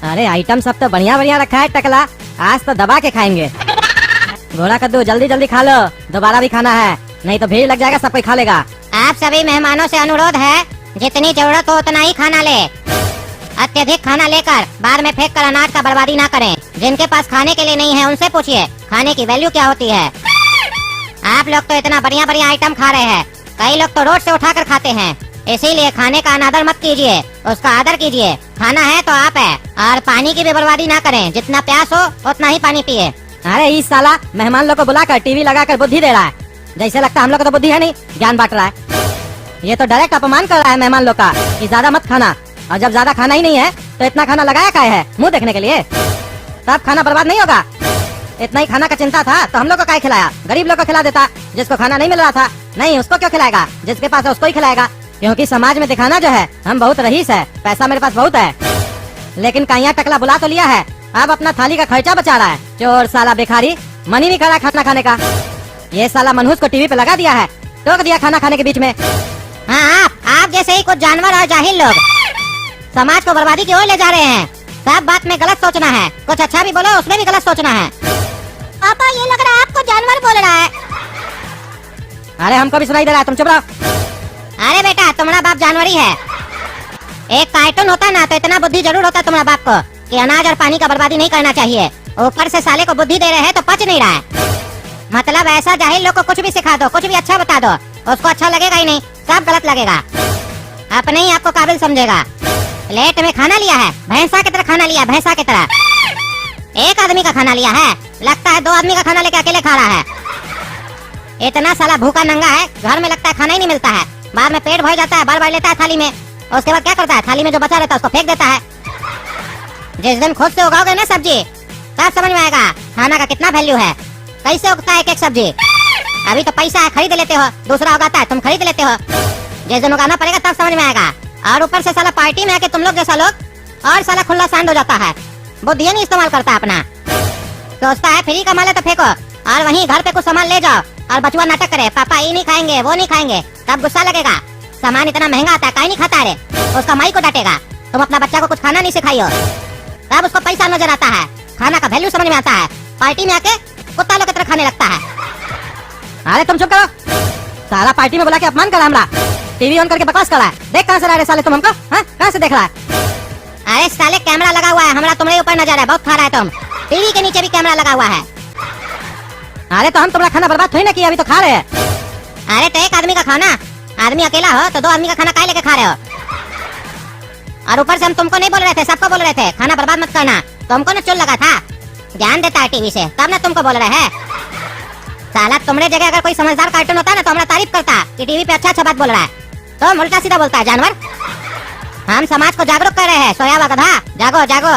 अरे आइटम सब तो बढ़िया बढ़िया रखा है टकला, आज तो दबा के खाएंगे। घोड़ा कद्दू जल्दी जल्दी खा लो, दोबारा भी खाना है, नहीं तो भीड़ लग जाएगा, सब कोई खा लेगा। आप सभी मेहमानों से अनुरोध है, जितनी जरूरत हो उतना ही खाना ले। अत्यधिक खाना लेकर बाद में फेंक कर अनाज का बर्बादी ना करें। जिनके पास खाने के लिए नहीं है उनसे पूछिए खाने की वैल्यू क्या होती है। आप लोग तो इतना बढ़िया बढ़िया आइटम खा रहे हैं, कई लोग तो रोड से उठाकर खाते हैं। इसीलिए खाने का अनादर मत कीजिए, उसका आदर कीजिए। खाना है तो आप है, और पानी की भी बर्बादी ना करें। जितना प्यास हो उतना ही पानी पिए। अरे इस साला मेहमान लोग को बुलाकर टीवी लगाकर बुद्धि दे रहा है, जैसे लगता है हम लोग को तो बुद्धि है नहीं, ज्ञान बांट रहा है। ये तो डायरेक्ट अपमान कर रहा है मेहमान लोग का कि ज्यादा मत खाना, और जब ज्यादा खाना ही नहीं है तो इतना खाना लगाया काहे है, मुंह देखने के लिए? तब खाना बर्बाद नहीं होगा। इतना ही खाना का चिंता था तो हम लोग को काहे खिलाया? गरीब लोग को खिला देता, जिसको खाना नहीं मिल रहा था। नहीं, उसको क्यों खिलाएगा? जिसके पास है उसको ही खिलाएगा, क्योंकि समाज में दिखाना जो है हम बहुत रईस है, पैसा मेरे पास बहुत है। लेकिन काइया टकला बुला तो लिया है, अब अपना थाली का खर्चा बचा रहा है। चोर साला भिखारी, मनी नहीं खड़ा खाना खाने का। ये साला मनहूस को टीवी पे लगा दिया है, टोक दिया खाना खाने के बीच में। हाँ, आप जैसे ही कुछ जानवर और जाहिल लोग समाज को बर्बादी की ओर ले जा रहे हैं। सब बात में गलत सोचना है, कुछ अच्छा भी बोलो उसमें भी गलत सोचना है। पापा ये लग रहा है आपको जानवर बोल रहा है। अरे हमको भी सुनाई दे रहा है, तुम चुप रहो। अरे बेटा तुम्हारा बाप जानवर ही है। एक कार्टून होता ना तो इतना बुद्धि जरूर होता तुम्हारा बाप को कि अनाज और पानी का बर्बादी नहीं करना चाहिए। ऊपर से साले को बुद्धि दे रहे हैं तो पच नहीं रहा है। मतलब ऐसा जाहिल लोग को कुछ भी सिखा दो, कुछ भी अच्छा बता दो, उसको अच्छा लगेगा ही नहीं, सब गलत लगेगा। अपने ही आपको काबिल समझेगा। प्लेट में खाना लिया है, भैंसा की तरह खाना लिया, भैंसा की तरह। एक आदमी का खाना लिया है, लगता है 2 आदमी का खाना लेके अकेले खा रहा है। इतना साला भूखा नंगा है, घर में लगता है खाना ही नहीं मिलता है। बाद में पेट भर जाता है, बार लेता है थाली में, उसके बाद क्या करता है, थाली में जो बचा रहता है उसको फेंक देता है। जिस दिन खुद से उगाओगे ना सब्जी, तब समझ में आएगा खाना का कितना वैल्यू है, कैसे उगता है एक एक सब्जी। अभी तो पैसा है खरीद लेते हो, दूसरा उगाता है तुम खरीद लेते हो। जिस दिन उगाना पड़ेगा तब समझ में आएगा। और ऊपर से साला पार्टी में आके तुम लोग जैसा लोग और साला खुला सांड हो जाता है, बुद्धि नहीं इस्तेमाल करता अपना। सोचता है फ्री कमा ले तो फेंको, और वहीं घर पे कुछ सामान ले जाओ और बचुआ नाटक करे, पापा ये नहीं खाएंगे वो नहीं खाएंगे, तब गुस्सा लगेगा। सामान इतना महंगा आता है, काहे नहीं खाता रे? उसका माई को डांटेगा, तुम अपना बच्चा को कुछ खाना नहीं सिखाई हो, तब उसको पैसा नजर आता है, खाना का वैल्यू समझ में आता है। पार्टी में आके कुत्ता लोग की तरह खाने लगता है। अरे तुम चुप करो, साला पार्टी में बुला के अपमान करा, हमरा टीवी ऑन करके बकवास कर रहा है। देख कहां से रहा है साले तुम हमको, हाँ कहां से देख रहा है? अरे साले कैमरा लगा हुआ है, हमरा तुम्हारे ऊपर नजर है, बहुत खा रहा है तुम। टीवी के नीचे भी कैमरा लगा हुआ है। अरे तो हम तुम्हारा खाना बर्बाद थोड़ी ना किया, अभी तो खा रहे हैं। अरे तो एक आदमी का खाना, आदमी अकेला हो तो 2 आदमी का खाना काहे लेके खा रहे हो? और ऊपर से हम तुमको नहीं बोल रहे थे, सबको बोल रहे थे खाना बर्बाद मत करना। तुमको ना चुल लगा था, ज्ञान देता है टीवी से, तब ना तुमको बोल रहे हैं। साला तुम्हारे जगह अगर कोई समझदार कार्टून होता ना तो हमारा तारीफ करता कि टीवी पे अच्छा बात बोल रहा है, तो उल्टा सीधा बोलता है जानवर। हम समाज को जागरूक कर रहे हैं, सोया हुआ गधा, जागो जागो।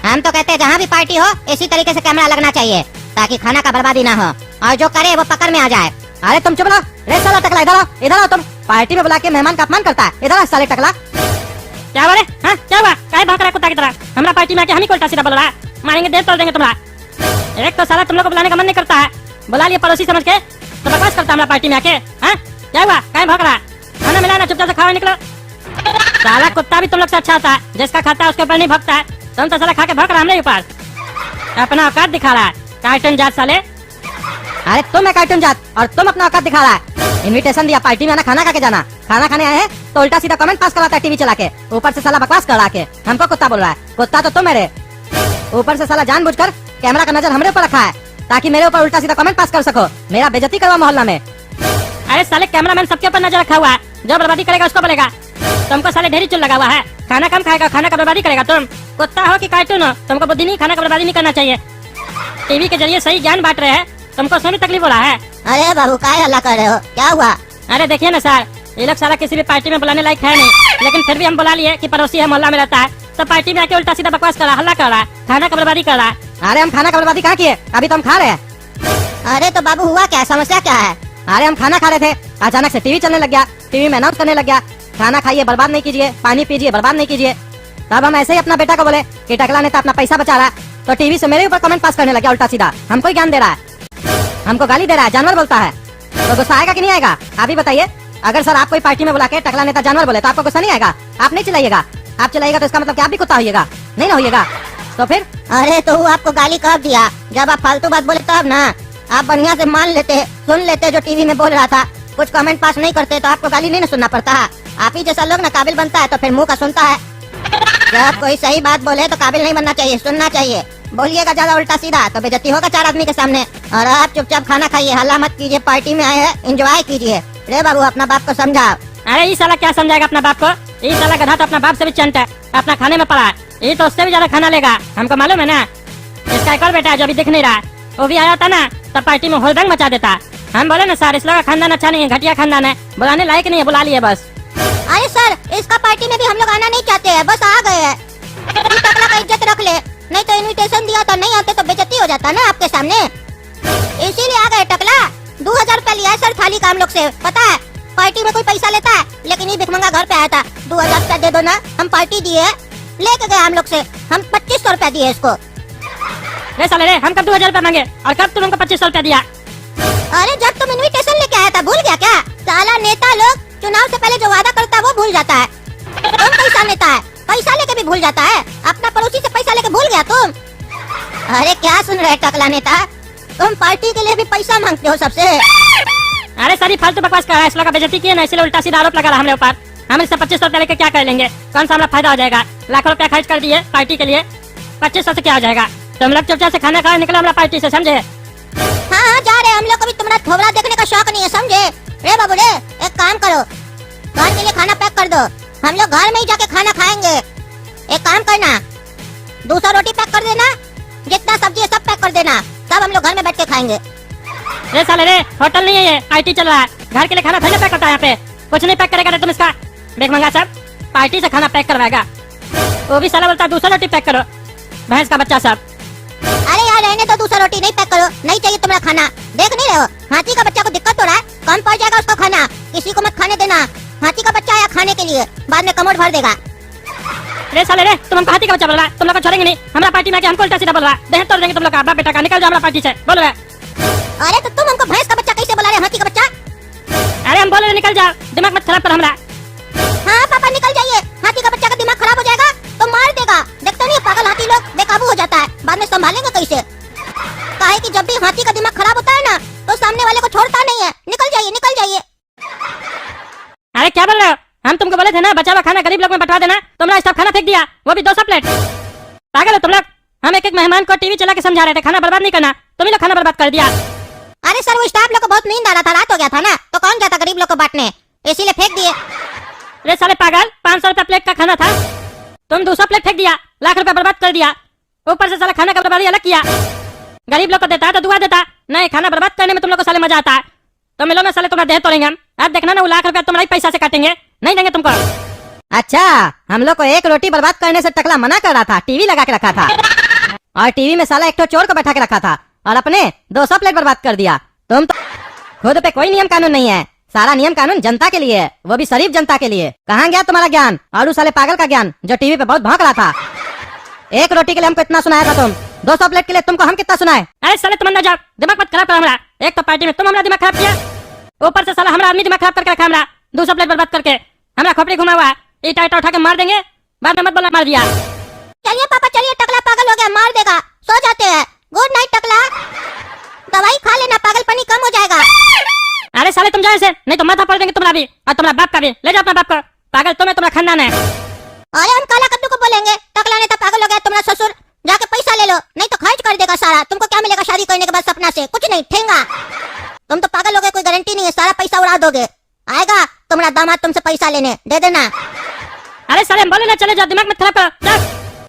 हम तो कहते हैं जहाँ भी पार्टी हो इसी तरीके से कैमरा लगना चाहिए, ताकि खाना का बर्बादी ना हो, और जो करे वो पकड़ में आ जाए। अरे तुम चुप रहो, रे साला टकला, इधर आओ, इधर आओ। तुम पार्टी में बुला के मेहमान का अपमान करता है, इधर आओ साले टकला। क्या बोले? हाँ क्या हुआ? काहे भौंक रहा है कुत्ता की तरह? हमरा पार्टी में आके हम ही को उल्टा सीधा बोल रहा है, मारेंगे देर तोड़ देंगे तुम्हारा। एक तो साला तुम लोग को बुलाने का मन नहीं करता है, बुला लिए पड़ोसी समझ के तो बकवास करता है हमरा पार्टी में आके। हाँ क्या हुआ? काहे भौंक रहा है? खाना मिला ना, चुपचाप से खाओ, निकलो। साला कुत्ता भी तुम लोग से अच्छा होता है, जिसका खाता है उसके ऊपर नहीं भौंकता है। तुम तो साला खा के भौंक रहा हमरे ऊपर, अपना औकात दिखा रहा है कार्टून जात साले। अरे तुम है कार्टून जात और तुम अपना औकात दिखा रहा है। इनविटेशन दिया, पार्टी में आना, खाना खा के जाना। खाना खाने आए हैं तो उल्टा सीधा कमेंट पास कराता है टीवी चला के, ऊपर से साला बकवास करा के हमको कुत्ता बोल रहा है। कुत्ता तो तुम मेरे, ऊपर से साला जानबूझकर कैमरा का नजर हमरे ऊपर रखा है ताकि मेरे ऊपर उल्टा सीधा कमेंट पास कर सको, मेरा बेइज्जती करवा मोहल्ला में। अरे साले कैमरामैन सबके ऊपर नजर रखा हुआ है, जो बर्बादी करेगा उसको बोलेगा। तुमको साले ढेरी चुल लगा हुआ है, खाना कम खाएगा, खाना का बर्बादी करेगा। तुम कुत्ता हो कि कार्टून हो, तुमको बुद्धि नहीं, खाना का बर्बादी नहीं करना चाहिए। टीवी के जरिए सही ज्ञान बांट रहे हैं, तुमको सोनी तकलीफ हो रहा है। अरे बाबू काहे हल्ला कर रहे हो, क्या हुआ? अरे देखिए ना सर, ये लोग साला किसी भी पार्टी में बुलाने लायक है नहीं, लेकिन फिर भी हम बुला लिए कि पड़ोसी है, मोहल्ला में रहता है, तो पार्टी में आके उल्टा सीधा बकवास कर रहा है, हल्ला कर रहा है, खाना का बर्बादी कर रहा है। अरे हम खाना का बर्बादी कहाँ किए, अभी तो हम खा रहे हैं। अरे तो बाबू हुआ क्या, समस्या क्या है? अरे हम खाना खा रहे थे, अचानक से टीवी चलने लग गया, टीवी में अनाउंस करने लग गया, खाना खाइए बर्बाद नहीं कीजिए, पानी पीजिए बर्बाद नहीं कीजिए। तब हम ऐसे ही अपना बेटा को बोले कि टकला नेता अपना पैसा बचा रहा है, तो टीवी से मेरे ऊपर कमेंट पास करने लगा उल्टा सीधा, हमको ही ज्ञान दे रहा है, हमको गाली दे रहा है, जानवर बोलता है। तो गुस्सा आएगा कि नहीं आएगा, आप ही बताइए। अगर सर आप कोई पार्टी में बुला के टकला नेता जानवर बोले तो आपको गुस्सा नहीं आएगा? आप नहीं चिल्लाइएगा, आप चलाइएगा तो इसका मतलब कि आप भी कुत्ता होइएगा, नहीं ना होइएगा? तो फिर अरे तो वो आपको गाली कब दिया? जब आप फालतू बात बोले तब ना। आप बढ़िया से मान लेते, सुन लेते जो टीवी में बोल रहा था, कुछ कमेंट पास नहीं करते तो आपको गाली नहीं ना सुनना पड़ता है। आप ही जैसा लोग ना काबिल बनता है तो फिर मुंह का सुनता है। जब कोई सही बात बोले तो काबिल नहीं बनना चाहिए, सुनना चाहिए। बोलिएगा ज्यादा उल्टा सीधा तो बेइज्जती होगा 4 आदमी के सामने। और आप चुपचाप खाना खाइए, हल्ला मत कीजिए, पार्टी में आए हैं, एंजॉय कीजिए। रे बाबू अपना बाप को समझाओ। अरे ये साला क्या समझाएगा अपना बाप को? ये साला गधा तो अपना बाप से भी चंट है, अपना खाने में पड़ा है। ये तो उससे भी ज्यादा खाना लेगा, हमको मालूम है ना। इसका एक और बेटा है जो अभी दिख नहीं रहा है, वो भी आया था ना तब पार्टी में होलदंग मचा देता। हम बोले ना सर इस लोग का खानदान अच्छा नहीं है, घटिया खानदान है, बुलाने लायक नहीं है, बुला लिए बस। अरे सर इसका पार्टी में भी हम लोग आना नहीं चाहते हैं, बस आ गए हैं। टकला का इज्जत रख ले, नहीं तो इनविटेशन दिया तो नहीं आते तो बेइज्जती हो जाता ना आपके सामने, इसीलिए आ गए। टकला 2000 रुपया लिया है सर थाली का हम लोग से, पता है पार्टी में कोई पैसा लेता है, लेकिन ये भिखमंगा घर पे आया था। 2000 रुपया दे दो ना, हम पार्टी दिए, लेके गए हम लोग से, हम 2500 रुपया दिए इसको। रे साले रे, हम कब 2000 रुपया मांगे और कब तुम हमको 2500 रुपया दिया? अरे जब तुम इनविटेशन लेके आया था भूल गया क्या? साला नेता लोग चुनाव से पहले जो वादा करता है वो भूल जाता है। तुम पैसा नेता है, पैसा लेके भी भूल जाता है। अपना पड़ोसी से पैसा लेके भूल गया तुम? अरे क्या सुन रहे टकला नेता, तुम पार्टी के लिए भी पैसा मांगते हो सबसे। अरे सारी फालतू बकवास कर रहा है, इस लोग का बेइज्जती किए ना, इसलिए उल्टा सीधा आरोप लगा रहा हमरे ऊपर। हम इससे 2500 रुपया लेके क्या कर लेंगे? कौन सा हमारा फायदा हो जाएगा? लाखों रुपया खर्च कर दिए पार्टी के लिए, 2500 से क्या हो जाएगा? तुम लोग चुपचाप से खाना खाए निकलो हमारा पार्टी से, समझे? हाँ जा रहे, हम लोग को भी तुम्हारा थोबड़ा देखने का शौक नहीं है, समझे? रे बाबू रे, एक काम करो, घर के लिए खाना पैक कर दो, हम लोग घर में ही जाके खाना खाएंगे। एक काम करना, 200 रोटी पैक कर देना, जितना सब्जी है सब पैक कर देना, सब हम लोग घर में बैठ के खाएंगे। रे साले रे, होटल नहीं है ये, पार्टी चल रहा है। घर के लिए खाना थोड़ी पैक करता है यहाँ पे, कुछ नहीं पैक करेगा रे तुम इसका। भिखमंगा सब पार्टी से खाना पैक करवाएगा, वो भी साला बोलता है 200 रोटी पैक करो, भैंस का बच्चा सब। अरे यार रहने तो 200 रोटी नहीं पैक करो, नहीं चाहिए तुम्हारा खाना। देख नहीं रहे हो हाथी का बच्चा को दिक्कत हो रहा है, कम पड़ जाएगा उसको खाना, किसी को मत खाने देना। हाथी का बच्चा आया खाने के लिए, बाद में कमोड भर देगा। रे साले रे, तुम हमको हाथी का बच्चा बोल रहा है, तुम लोग को छोड़ेंगे नहीं। हमारा पार्टी में आके हमको उल्टा सीधा बोल रहा है, देह तोड़ देंगे तुम लोग का। बाप बेटा का निकल जाओ हमारा पार्टी से, बोल रहा है। अरे तो तुम हमको भैंस का बच्चा कैसे बुला रहे, हाथी का बच्चा? अरे हम बोल रहे निकल जाओ, दिमाग मत खराब कर हमारा। हाँ पापा निकल जाइए, हाथी का बच्चा का दिमाग खराब हो जाएगा तो मार देगा। देखते नहीं पागल हाथी लोग बेकाबू हो जाता है, बाद में संभालेंगे कैसे? काहे कि जब भी हाथी का दिमाग खराब होता है ना तो सामने वाले को छोड़ता नहीं है। निकल जाइए निकल जाइए। अरे क्या बोल रहे हो? हम तुमको बोले थे ना बचा हुआ खाना गरीब लोग में बंटवा देना, तुमने स्टॉप खाना फेंक दिया, वो भी 200 प्लेट। पागल हो तुम लोग? हम एक एक मेहमान को टीवी चला के समझा रहे थे खाना बर्बाद नहीं करना, तुम ही लोग खाना बर्बाद कर दिया। अरे सर वो स्टाफ लोग को बहुत नींद आ रहा था, रात हो गया था ना, तो कौन जाता गरीब लोग को बांटने, इसीलिए फेंक दिए। रे साले पागल, 500 रुपया प्लेट का खाना था, तुम 200 प्लेट फेंक दिया, लाख रुपया बर्बाद कर दिया, ऊपर से साला खाना का बर्बादी अलग किया। गरीब लोग को देता है तो दुआ देता, नहीं खाना बर्बाद करने में तुम लोग को साले मजा आता है। तो मिलो ना साले तुम्हारा देह तोड़ेंगे हम, अब देखना ना वो लाख रुपया तुम्हारे पैसा से काटेंगे, नहीं देंगे तुमको। अच्छा, हम लोग को एक रोटी बर्बाद करने से टकला मना कर रहा था, टीवी लगा के रखा था, और टीवी में साला एक तो चोर को बैठा के रखा था, और अपने 200 प्लेट बर्बाद कर दिया। तुम तो खुद पे कोई नियम कानून नहीं है, सारा नियम कानून जनता के लिए है, वो भी शरीफ जनता के लिए। कहाँ गया तुम्हारा ज्ञान और उस साले पागल का ज्ञान जो टीवी पे बहुत भौंक रहा था? एक रोटी के लिए हमको इतना सुनाया था तुम, 200 प्लेट के लिए तुमको हम कितना सुनाए? अरे साले तुम अंदर जाओ, दिमाग मत खराब करो हमारा। एक तो पार्टी में तुम हमारा दिमाग खराब किया, ऊपर से साला हमारा आदमी दिमाग खराब करके रखा हमारा, 200 प्लेट बर्बाद करके हमारा खोपड़ी घुमा हुआ है, ईटा ईटा उठा के मार देंगे, बाद में मत बोला मार दिया। चलिए पापा चलिए, टकला पागल हो गया, मार देगा, सो जाते हैं। गुड नाइट टकला, दवाई खा लेना, पागलपनी कम हो जाएगा। अरे साले तुम जाओ ऐसे, नहीं तो माथा फोड़ देंगे तुम्हारा भी और तुम्हारा बाप का भी। ले जाओ अपना बाप को, पागल तुम्हें तुम्हारा खानदान है। अरे हम काला कद्दू को बोलेंगे, टकला ने तो पागल हो गया तुम्हारा ससुर, जाके पैसा ले लो, नहीं तो खर्च कर देगा सारा। तुमको क्या मिलेगा शादी करने के बाद सपना से? कुछ नहीं, ठेंगा। तुम तो पागल हो गए, कोई गारंटी नहीं है, सारा पैसा उड़ा दोगे। आएगा तुम्हारा दामाद तुमसे पैसा लेने, दे देना। अरे साले हम बोले ना चले जाओ, दिमाग मत खराब करो, जाओ।